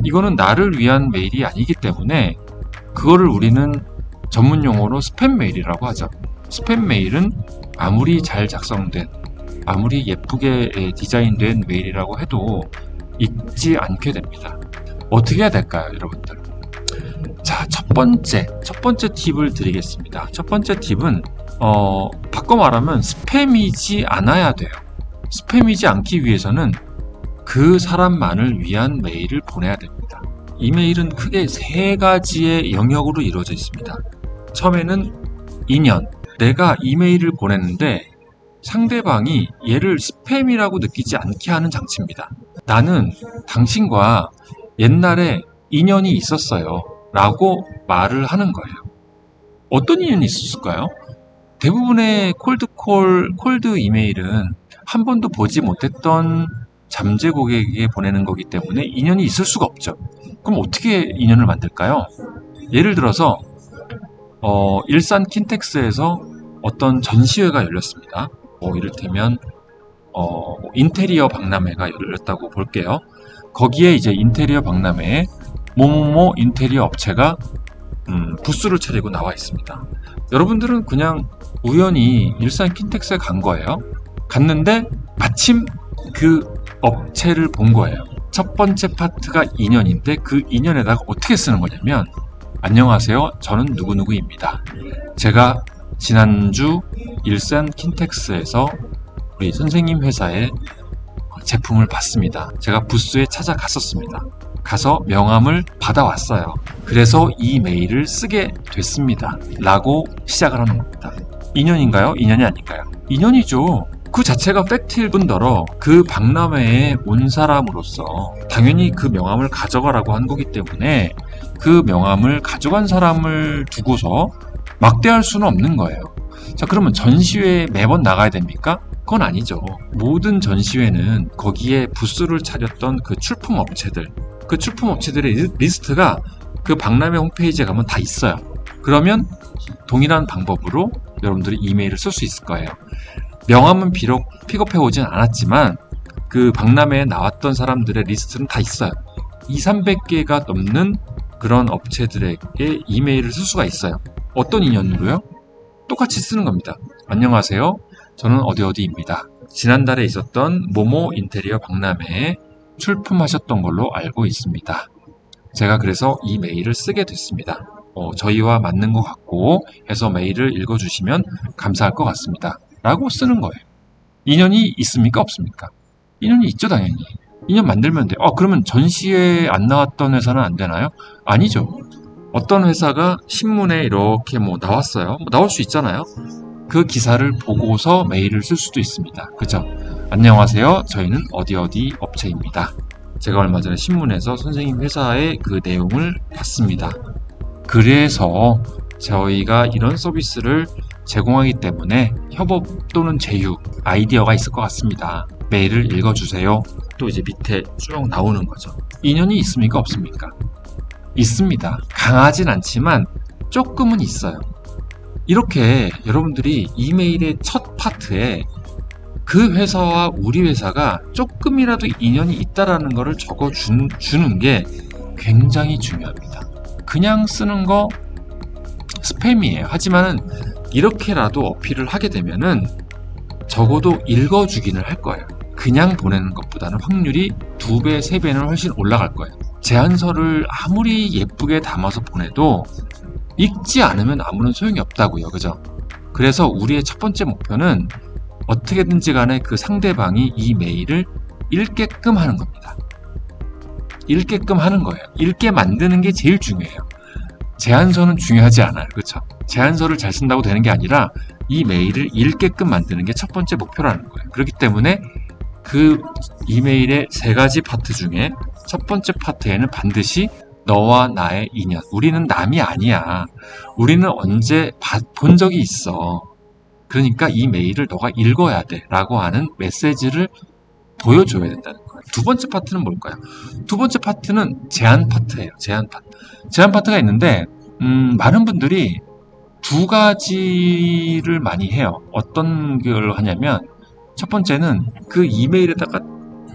이거는 나를 위한 메일이 아니기 때문에 그거를 우리는 전문 용어로 스팸 메일이라고 하죠. 스팸 메일은 아무리 잘 작성된, 아무리 예쁘게 디자인된 메일이라고 해도 읽지 않게 됩니다. 어떻게 해야 될까요, 여러분들? 자, 첫 번째 팁을 드리겠습니다. 첫 번째 팁은 바꿔 말하면 스팸이지 않아야 돼요. 스팸이지 않기 위해서는 그 사람만을 위한 메일을 보내야 됩니다. 이메일은 크게 3가지의 영역으로 이루어져 있습니다. 처음에는 인연. 내가 이메일을 보냈는데 상대방이 얘를 스팸이라고 느끼지 않게 하는 장치입니다. 나는 당신과 옛날에 인연이 있었어요 라고 말을 하는 거예요. 어떤 인연이 있었을까요? 대부분의 콜드 이메일은 한 번도 보지 못했던 잠재 고객에게 보내는 거기 때문에 인연이 있을 수가 없죠. 그럼 어떻게 인연을 만들까요? 예를 들어서 일산 킨텍스에서 어떤 전시회가 열렸습니다. 이를테면 인테리어 박람회가 열렸다고 볼게요. 거기에 이제 인테리어 박람회에 뭐뭐뭐 인테리어 업체가 부스를 차리고 나와 있습니다. 여러분들은 그냥 우연히 일산 킨텍스에 간 거예요. 갔는데 마침 그 업체를 본 거예요. 첫 번째 파트가 인연인데 그 인연에다가 어떻게 쓰는 거냐면, 안녕하세요, 저는 누구누구입니다. 제가 지난주 일산 킨텍스에서 우리 선생님 회사에 제품을 봤습니다. 제가 부스에 찾아갔었습니다. 가서 명함을 받아왔어요. 그래서 이 메일을 쓰게 됐습니다. 라고 시작을 하는 겁니다. 인연인가요? 인연이 아닐까요? 인연이죠. 그 자체가 팩트일 뿐더러 그 박람회에 온 사람으로서 당연히 그 명함을 가져가라고 한 거기 때문에 그 명함을 가져간 사람을 두고서 막대할 수는 없는 거예요. 자, 그러면 전시회에 매번 나가야 됩니까? 그건 아니죠. 모든 전시회는 거기에 부스를 차렸던 그 출품 업체들, 그 출품 업체들의 리스트가 그 박람회 홈페이지에 가면 다 있어요. 그러면 동일한 방법으로 여러분들이 이메일을 쓸 수 있을 거예요. 명함은 비록 픽업해 오진 않았지만 그 박람회에 나왔던 사람들의 리스트는 다 있어요. 200~300개가 넘는 그런 업체들에게 이메일을 쓸 수가 있어요. 어떤 인연으로요? 똑같이 쓰는 겁니다. 안녕하세요, 저는 어디어디입니다. 지난달에 있었던 모모 인테리어 박람회에 출품하셨던 걸로 알고 있습니다. 제가 그래서 이 메일을 쓰게 됐습니다. 저희와 맞는 것 같고 해서 메일을 읽어주시면 감사할 것 같습니다. 라고 쓰는 거예요. 인연이 있습니까? 없습니까? 인연이 있죠, 당연히. 인연 만들면 돼요. 그러면 전시회에 안 나왔던 회사는 안 되나요? 아니죠. 어떤 회사가 신문에 이렇게 나왔어요. 나올 수 있잖아요. 그 기사를 보고서 메일을 쓸 수도 있습니다. 그죠? 안녕하세요, 저희는 어디어디 업체입니다. 제가 얼마 전에 신문에서 선생님 회사의 그 내용을 봤습니다. 그래서 저희가 이런 서비스를 제공하기 때문에 협업 또는 제휴 아이디어가 있을 것 같습니다. 메일을 읽어주세요. 또 이제 밑에 쭉 나오는 거죠. 인연이 있습니까? 없습니까? 있습니다. 강하진 않지만 조금은 있어요. 이렇게 여러분들이 이메일의 첫 파트에 그 회사와 우리 회사가 조금이라도 인연이 있다라는 것을 적어주는 게 굉장히 중요합니다. 그냥 쓰는 거 스팸이에요. 하지만은 이렇게라도 어필을 하게 되면은 적어도 읽어주기는 할 거예요. 그냥 보내는 것보다는 확률이 2배, 3배는 훨씬 올라갈 거예요. 제안서를 아무리 예쁘게 담아서 보내도 읽지 않으면 아무런 소용이 없다고요. 그죠? 그래서 우리의 첫 번째 목표는 어떻게든지 간에 그 상대방이 이 메일을 읽게끔 하는 겁니다. 읽게끔 하는 거예요. 읽게 만드는 게 제일 중요해요. 제안서는 중요하지 않아요. 그렇죠? 제안서를 잘 쓴다고 되는 게 아니라 이 메일을 읽게끔 만드는 게 첫 번째 목표라는 거예요. 그렇기 때문에 그 이메일의 3가지 파트 중에 첫 번째 파트에는 반드시 너와 나의 인연, 우리는 남이 아니야, 우리는 언제 본 적이 있어, 그러니까 이 메일을 너가 읽어야 돼 라고 하는 메시지를 보여줘야 된다는 거예요. 두 번째 파트는 뭘까요? 두 번째 파트는 제안 파트예요. 제안 파트가 있는데 많은 분들이 2가지를 많이 해요. 어떤 걸 하냐면, 첫 번째는 그 이메일에다가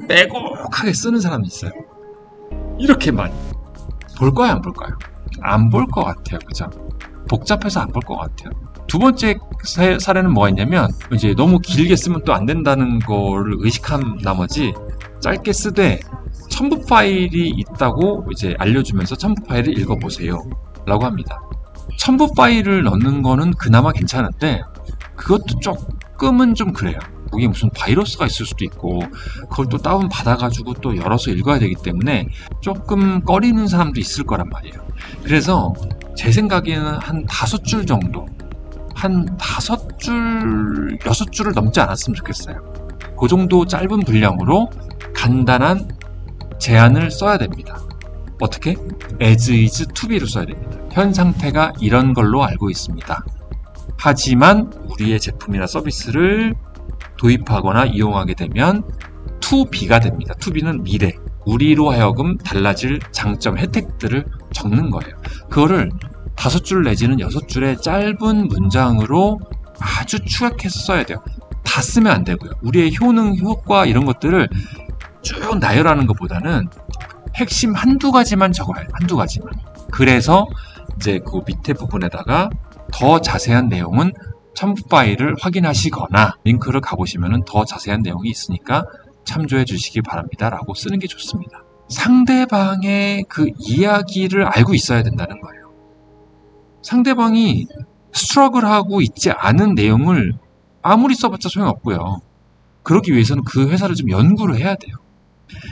빼곡하게 쓰는 사람이 있어요. 이렇게 많이 볼 거야, 안 볼까요? 안 볼 것 같아요. 그죠? 복잡해서 안 볼 것 같아요. 두 번째 사례는 뭐가 있냐면, 이제 너무 길게 쓰면 또 안 된다는 거를 의식한 나머지 짧게 쓰되 첨부 파일이 있다고 이제 알려주면서 첨부 파일을 읽어보세요 라고 합니다. 첨부 파일을 넣는 거는 그나마 괜찮은데 그것도 조금은 좀 그래요. 거기에 무슨 바이러스가 있을 수도 있고 그걸 또 다운 받아가지고 또 열어서 읽어야 되기 때문에 조금 꺼리는 사람도 있을 거란 말이에요. 그래서 제 생각에는 한 5줄 정도, 한 5줄, 6줄을 넘지 않았으면 좋겠어요. 그 정도 짧은 분량으로 간단한 제안을 써야 됩니다. 어떻게? as is to be로 써야 됩니다. 현 상태가 이런 걸로 알고 있습니다. 하지만 우리의 제품이나 서비스를 도입하거나 이용하게 되면 to be가 됩니다. to be는 미래, 우리로 하여금 달라질 장점, 혜택들을 적는 거예요. 그거를 5줄 내지는 6줄의 짧은 문장으로 아주 축약해서 써야 돼요. 다 쓰면 안 되고요. 우리의 효능, 효과 이런 것들을 쭉 나열하는 것보다는 핵심 한두 가지만 적어야 해요. 한두 가지만. 그래서 이제 그 밑에 부분에다가 더 자세한 내용은 첨부 파일을 확인하시거나 링크를 가보시면 더 자세한 내용이 있으니까 참조해 주시기 바랍니다 라고 쓰는 게 좋습니다. 상대방의 그 이야기를 알고 있어야 된다는 거예요. 상대방이 스트러글하고 있지 않은 내용을 아무리 써봤자 소용없고요. 그러기 위해서는 그 회사를 좀 연구를 해야 돼요.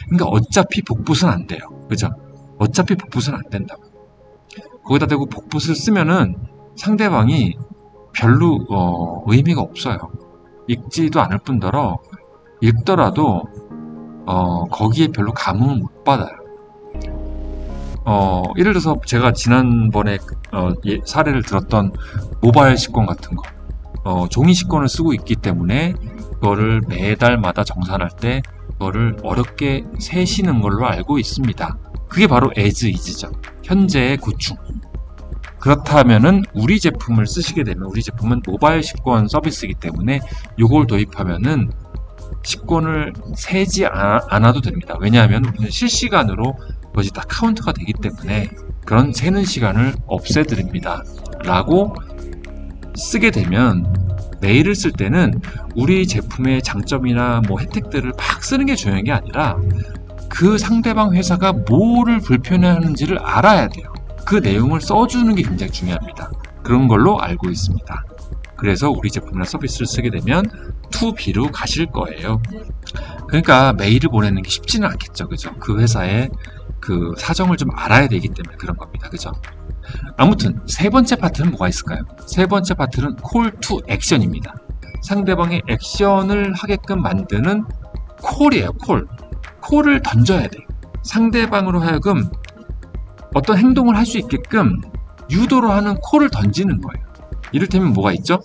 그러니까 어차피 복붙은 안 돼요. 그죠? 어차피 복붙은 안 된다고. 거기다 대고 복붙을 쓰면은 상대방이 별로 의미가 없어요. 읽지도 않을 뿐더러 읽더라도 거기에 별로 감흥을 못 받아요. 예를 들어서 제가 지난번에 사례를 들었던 모바일 식권 같은 거, 종이 식권을 쓰고 있기 때문에 그거를 매달마다 정산할 때 그거를 어렵게 세시는 걸로 알고 있습니다. 그게 바로 as is죠. 현재의 구축. 그렇다면은 우리 제품을 쓰시게 되면, 우리 제품은 모바일 식권 서비스이기 때문에 이걸 도입하면은 식권을 세지 않아도 됩니다. 왜냐하면 우리는 실시간으로 그것이 다 카운트가 되기 때문에 그런 세는 시간을 없애드립니다 라고 쓰게 되면, 메일을 쓸 때는 우리 제품의 장점이나 뭐 혜택들을 막 쓰는 게 중요한 게 아니라 그 상대방 회사가 뭐를 불편해하는지를 알아야 돼요. 그 내용을 써주는 게 굉장히 중요합니다. 그런 걸로 알고 있습니다. 그래서 우리 제품이나 서비스를 쓰게 되면 to be로 가실 거예요. 그러니까 메일을 보내는 게 쉽지는 않겠죠. 그죠? 그 회사의 그 사정을 좀 알아야 되기 때문에 그런 겁니다. 그죠? 아무튼 세 번째 파트는 뭐가 있을까요? 세 번째 파트는 call to action입니다. 상대방의 액션을 하게끔 만드는 콜이에요. 콜을 던져야 돼요. 상대방으로 하여금 어떤 행동을 할 수 있게끔 유도를 하는 콜을 던지는 거예요. 이를테면 뭐가 있죠?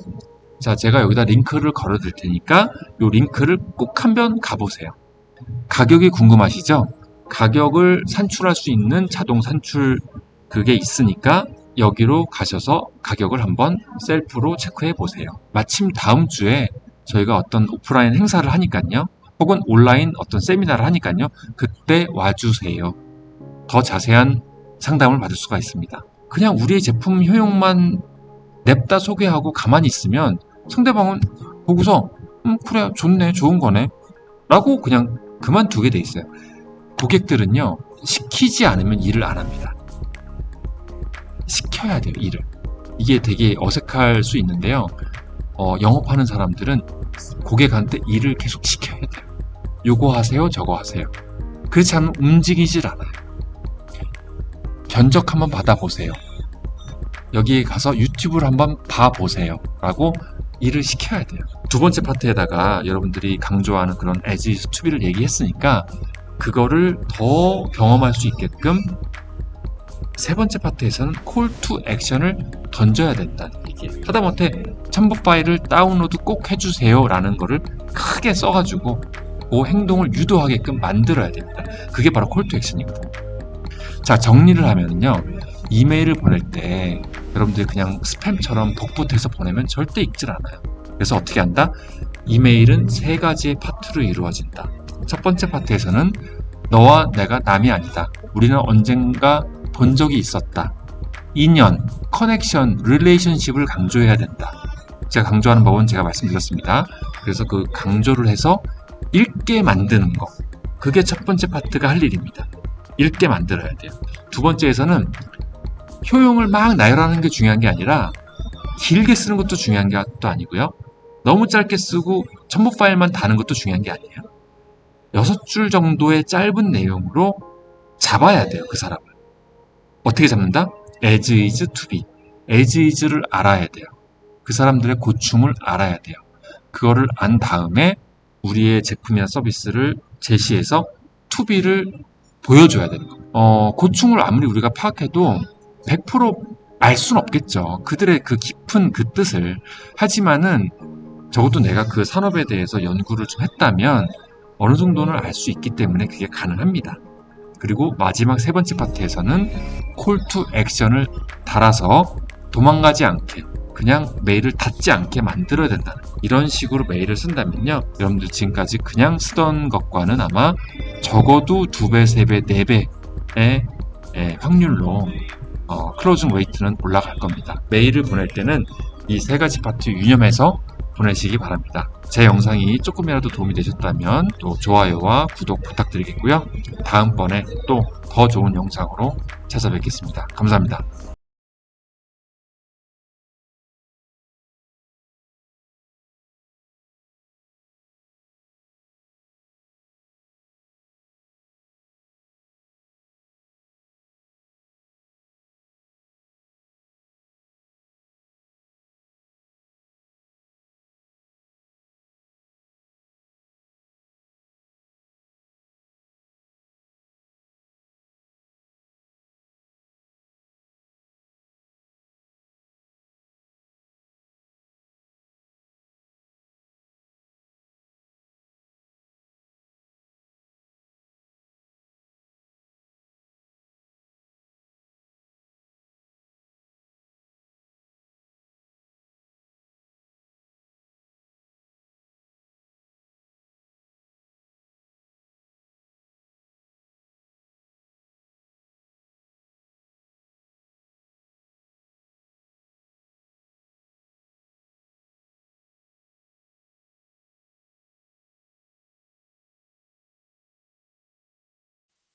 자, 제가 여기다 링크를 걸어 드릴 테니까 이 링크를 꼭 한번 가보세요. 가격이 궁금하시죠? 가격을 산출할 수 있는 자동 산출 그게 있으니까 여기로 가셔서 가격을 한번 셀프로 체크해 보세요. 마침 다음 주에 저희가 어떤 오프라인 행사를 하니까요, 혹은 온라인 어떤 세미나를 하니까요, 그때 와주세요. 더 자세한 상담을 받을 수가 있습니다. 그냥 우리의 제품 효용만 냅다 소개하고 가만히 있으면 상대방은 보고서 그래, 좋네, 좋은 거네 라고 그냥 그만두게 돼 있어요. 고객들은요, 시키지 않으면 일을 안 합니다. 시켜야 돼요, 일을. 이게 되게 어색할 수 있는데요, 영업하는 사람들은 고객한테 일을 계속 시켜야 돼요. 요거 하세요, 저거 하세요. 그렇지 않으면 움직이질 않아요. 견적 한번 받아보세요. 여기에 가서 유튜브를 한번 봐보세요 라고 일을 시켜야 돼요. 두 번째 파트에다가 여러분들이 강조하는 그런 as is to be를 얘기했으니까 그거를 더 경험할 수 있게끔 세 번째 파트에서는 call to action을 던져야 된다는 얘기예요. 하다못해 첨부 파일을 다운로드 꼭 해주세요 라는 거를 크게 써가지고 그 행동을 유도하게끔 만들어야 됩니다. 그게 바로 call to action이거든요. 자, 정리를 하면요, 이메일을 보낼 때 여러분들이 그냥 스팸처럼 복붙해서 보내면 절대 읽질 않아요. 그래서 어떻게 한다? 이메일은 세 가지의 파트로 이루어진다. 첫 번째 파트에서는 너와 내가 남이 아니다. 우리는 언젠가 본 적이 있었다. 인연, 커넥션, 릴레이션십을 강조해야 된다. 제가 강조하는 법은 제가 말씀드렸습니다. 그래서 그 강조를 해서 읽게 만드는 거. 그게 첫 번째 파트가 할 일입니다. 읽게 만들어야 돼요. 두 번째에서는 효용을 막 나열하는 게 중요한 게 아니라 길게 쓰는 것도 중요한 게 또 아니고요. 너무 짧게 쓰고 첨부 파일만 다는 것도 중요한 게 아니에요. 6줄 정도의 짧은 내용으로 잡아야 돼요. 그 사람을. 어떻게 잡는다? as is to be. as is를 알아야 돼요. 그 사람들의 고충을 알아야 돼요. 그거를 안 다음에 우리의 제품이나 서비스를 제시해서 to be를 보여줘야 되는 거예요. 고충을 아무리 우리가 파악해도 100% 알 수는 없겠죠. 그들의 그 깊은 그 뜻을. 하지만은 적어도 내가 그 산업에 대해서 연구를 좀 했다면 어느 정도는 알 수 있기 때문에 그게 가능합니다. 그리고 마지막 세 번째 파트에서는 콜 투 액션을 달아서 도망가지 않게, 그냥 메일을 닫지 않게 만들어야 된다는 거. 이런 식으로 메일을 쓴다면요, 여러분들 지금까지 그냥 쓰던 것과는 아마 적어도 2배, 3배, 4배의 확률로 클로징 웨이트는 올라갈 겁니다. 메일을 보낼 때는 이 세 가지 파트 유념해서 보내시기 바랍니다. 제 영상이 조금이라도 도움이 되셨다면 또 좋아요와 구독 부탁드리겠고요. 다음번에 또 더 좋은 영상으로 찾아뵙겠습니다. 감사합니다.